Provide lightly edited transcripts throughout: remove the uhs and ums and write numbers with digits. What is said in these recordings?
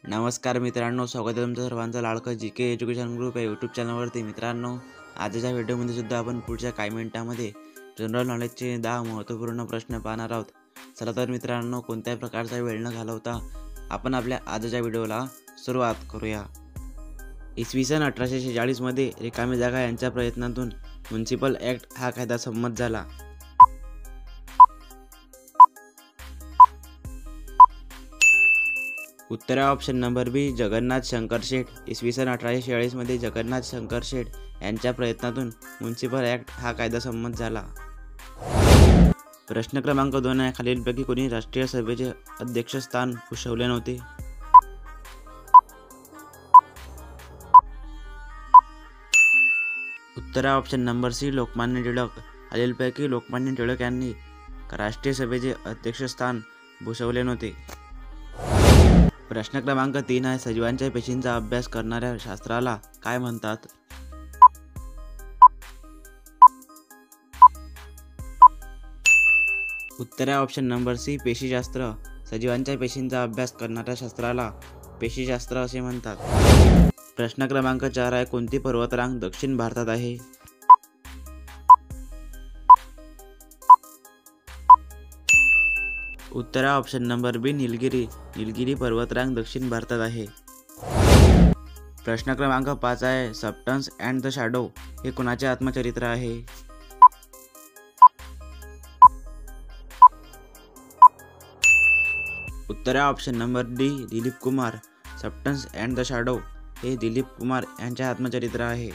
नमस्कार मित्रांनो, स्वागत आहे तुमचं सर्वांचं लाडकं जी के एज्युकेशन ग्रुप या यूट्यूब चॅनलवरती। मित्रांनो, आजच्या व्हिडिओमध्ये सुद्धा आपण पुढच्या काही मिनिटांमध्ये जनरल नॉलेजचे 10 महत्त्वपूर्ण प्रश्न पाहणार आहोत। चला तर मित्रांनो, कोणत्याही प्रकारचा वेळ न घालवता आपण आपल्या आजच्या व्हिडिओला सुरुवात करूया। इसवी सन 1846 मध्ये रिकामी जागा यांच्या प्रयत्नातून म्युनिसिपल ॲक्ट हा कायदा संमत झाला। उत्तर ऑप्शन नंबर बी जगन्नाथ शंकर शेठ। इसवी सन 1846 मध्ये जगन्नाथ शंकर शेठ यांच्या प्रयत्नातून म्युनिसिपल ॲक्ट हा कायदा संमत झाला। प्रश्न क्रमांक 2 आहे, खालीलपैकी कोणी राष्ट्रीय सभेचे अध्यक्षस्थान भूषवले नव्हते? उत्तर option number C Lokmanya Tilak. खालीलपैकी लोकमान्य टिळक यांनी राष्ट्रीय सभेचे अध्यक्षस्थान भूषवले नव्हते। प्रश्न क्रमांक 3 आहे, सजीवांच्या पेशींचा अभ्यास करणाऱ्या शास्त्राला काय म्हणतात? उत्तर ऑप्शन नंबर सी पेशीशास्त्र। सजीवांच्या पेशींचा अभ्यास करणाऱ्या शास्त्राला पेशीशास्त्र असे म्हणतात। प्रश्न क्रमांक 4 आहे, कोणती पर्वतरांग दक्षिण भारतात आहे? उत्तर ऑप्शन नंबर बी निलगिरी। निलगिरी पर्वतरांग दक्षिण भारतात आहे। प्रश्न क्रमांक 5 आहे, सबस्टन्स अँड द शॅडो हे कोणाचे आत्मचरित्र आहे? उत्तर option number D Dilip Kumar. Substance and the shadow हे दिलीप कुमार यांचे आत्मचरित्र आहे।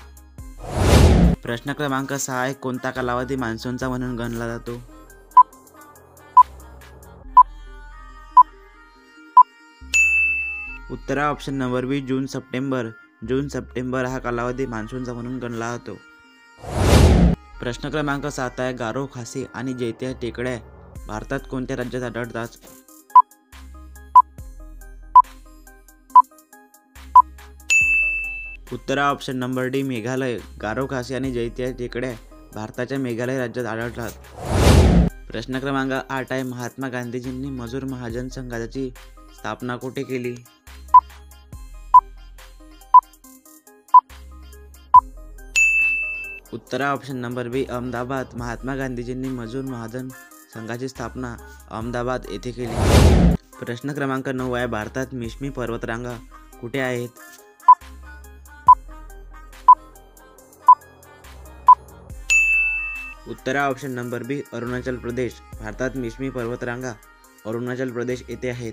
प्रश्न क्रमांक 6 आहे, कोणता कालावधी मान्सूनचा म्हणून गणला जातो? उत्तर ऑप्शन नंबर बी जून सप्टेंबर। जून सप्टेंबर हा कालावधी मान्सूनचा म्हणून गणला जातो। प्रश्न क्रमांक 7 आहे, गारो, खासी आणि जैत्या टेकड्या भारतात कोणत्या राज्यात आढळतात? उत्तर ऑप्शन नंबर डी मेघालय। गारो, खासी आणि जैत्या टेकड्या भारताच्या मेघालय राज्यात आढळतात। प्रश्न क्रमांक 8 आहे, महात्मा गांधीजींनी मजूर महाजन संघाची स्थापना कुठे केली? उत्तर ऑप्शन नंबर बी अहमदाबाद। महात्मा गांधीजींनी मजूर महाजन संघाची स्थापना अहमदाबाद येथे केली। प्रश्न क्रमांक 9 आहे, भारतात मिश्मी पर्वतरांगा कुठे आहेत? उत्तर ऑप्शन नंबर बी अरुणाचल प्रदेश। भारतात मिश्मी पर्वतरांगा अरुणाचल प्रदेश येथे आहेत।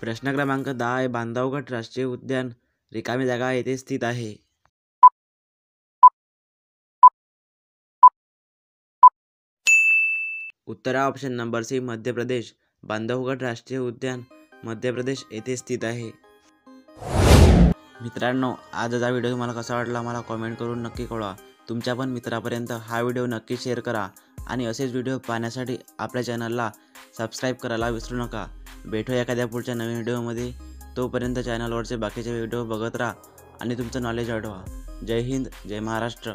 प्रश्न क्रमांक 10 आहे, बांधवगड राष्ट्रीय उद्यान रिकामी जागा येथे स्थित आहे। उत्तर option number C Madhya Pradesh. Bandhavgarh राष्ट्रीय उद्यान मध्य प्रदेश येथे स्थित आहे। मित्रांनो, आजचा व्हिडिओ तुम्हाला कसा वाटला मला कमेंट करून नक्की कळवा। तुमच्या पण मित्रापर्यंत हा व्हिडिओ नक्की शेअर करा आणि असेच व्हिडिओ पाहण्यासाठी आपल्या चॅनलला सबस्क्राईब करायला विसरू नका। भेटूया एखाद्या पुढच्या नवीन व्हिडिओमध्ये। तोपर्यंत चॅनलवरचे बाकीचे व्हिडिओ बघत राहा आणि तुमचं नॉलेज वाढवा। जय हिंद, जय महाराष्ट्र।